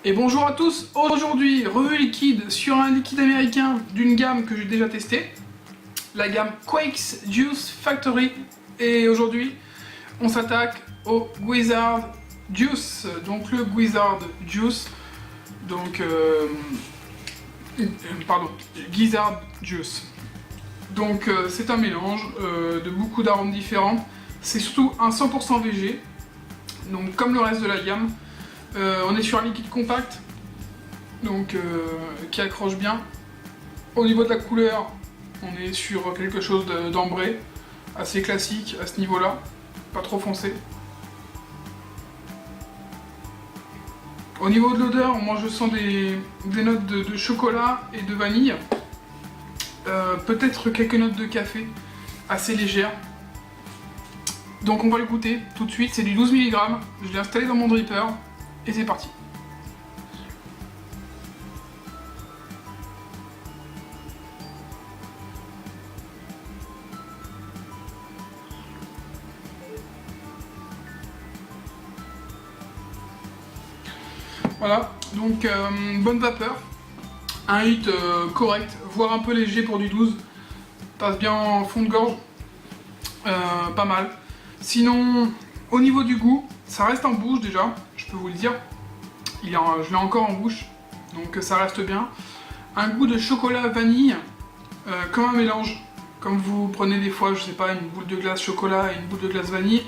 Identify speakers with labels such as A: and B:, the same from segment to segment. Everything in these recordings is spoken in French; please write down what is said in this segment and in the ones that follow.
A: Et bonjour à tous, aujourd'hui revue liquide sur un liquide américain d'une gamme que j'ai déjà testé, la gamme Quakes Juice Factory, et aujourd'hui on s'attaque au Guizzard Juice, donc le Guizzard Juice, donc Guizzard Juice. Donc c'est un mélange de beaucoup d'arômes différents, c'est surtout un 100% VG, donc comme le reste de la gamme. On est sur un liquide compact, donc qui accroche bien. Au niveau de la couleur, on est sur quelque chose d'ambré, assez classique à ce niveau-là, pas trop foncé. Au niveau de l'odeur, moi je sens des notes de chocolat et de vanille, peut-être quelques notes de café, assez légères. Donc on va le goûter tout de suite, c'est du 12 mg, je l'ai installé dans mon dripper. Et c'est parti. Voilà, donc bonne vapeur, un hit correct, voire un peu léger pour du 12, passe bien en fond de gorge, pas mal. Sinon, au niveau du goût, ça reste en bouche déjà, je peux vous le dire. Je l'ai encore en bouche, donc ça reste bien. Un goût de chocolat vanille, comme un mélange. Comme vous prenez des fois, je sais pas, une boule de glace chocolat et une boule de glace vanille.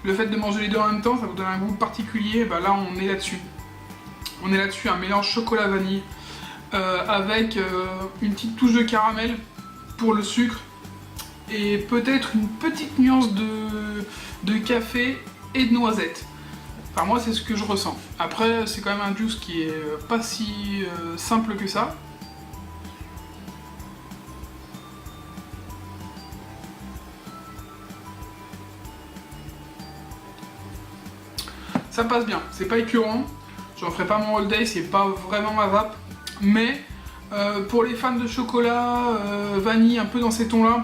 A: Le fait de manger les deux en même temps, ça vous donne un goût particulier. Bah là, on est là-dessus. On est là-dessus, un mélange chocolat-vanille avec une petite touche de caramel pour le sucre et peut-être une petite nuance de café et de noisette. Enfin moi c'est ce que je ressens. Après c'est quand même un juice qui est pas si simple que ça. Ça passe bien, c'est pas écœurant. J'en ferai pas mon all day, c'est pas vraiment ma vape. Mais pour les fans de chocolat, vanille, un peu dans ces tons là,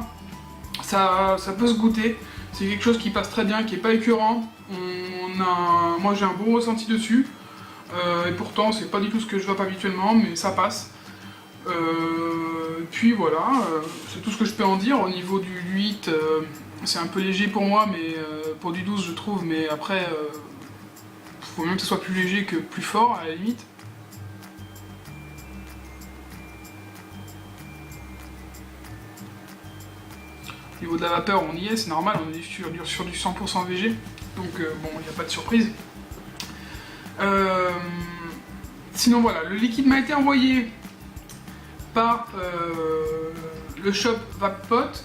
A: ça peut se goûter. C'est quelque chose qui passe très bien, qui est pas écœurant. Moi j'ai un bon ressenti dessus. Et pourtant c'est pas du tout ce que je vape habituellement, mais ça passe. Puis voilà, c'est tout ce que je peux en dire. Au niveau du 8, c'est un peu léger pour moi, mais pour du 12 je trouve, mais après faut même que ce soit plus léger que plus fort à la limite. Au niveau de la vapeur, on y est, c'est normal, on est sur du 100% VG, donc bon, il n'y a pas de surprise. Sinon voilà, le liquide m'a été envoyé par le shop VapePot,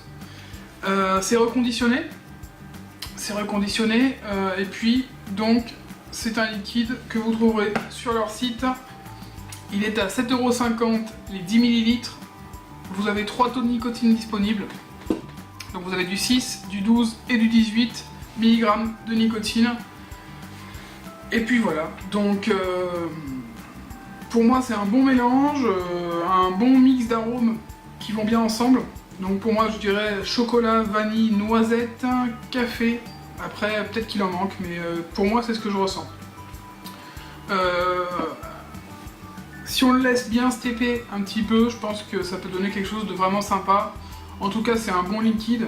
A: c'est reconditionné, et puis donc c'est un liquide que vous trouverez sur leur site. Il est à 7,50 € les 10 ml, vous avez 3 taux de nicotine disponibles. Donc vous avez du 6, du 12 et du 18 mg de nicotine. Et puis voilà, donc pour moi c'est un bon mélange, un bon mix d'arômes qui vont bien ensemble. Donc pour moi je dirais chocolat, vanille, noisette, café. Après peut-être qu'il en manque, mais pour moi c'est ce que je ressens. Si on le laisse bien stepper un petit peu, je pense que ça peut donner quelque chose de vraiment sympa. En tout cas c'est un bon liquide.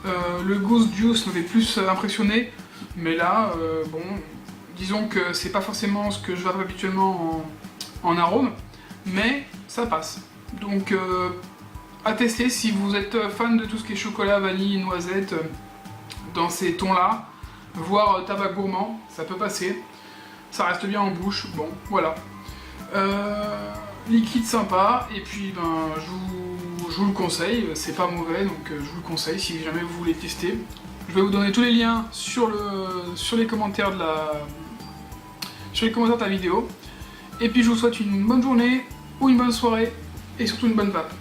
A: Le Goose Juice m'avait plus impressionné, mais là bon, disons que c'est pas forcément ce que je vape habituellement en arôme, mais ça passe. Donc à tester si vous êtes fan de tout ce qui est chocolat, vanille, noisette, dans ces tons là, voire tabac gourmand, ça peut passer. Ça reste bien en bouche, bon voilà. Liquide sympa, et puis ben je vous le conseille, c'est pas mauvais, donc je vous le conseille si jamais vous voulez tester. Je vais vous donner tous les liens sur les commentaires de la vidéo. Et puis je vous souhaite une bonne journée ou une bonne soirée et surtout une bonne vape.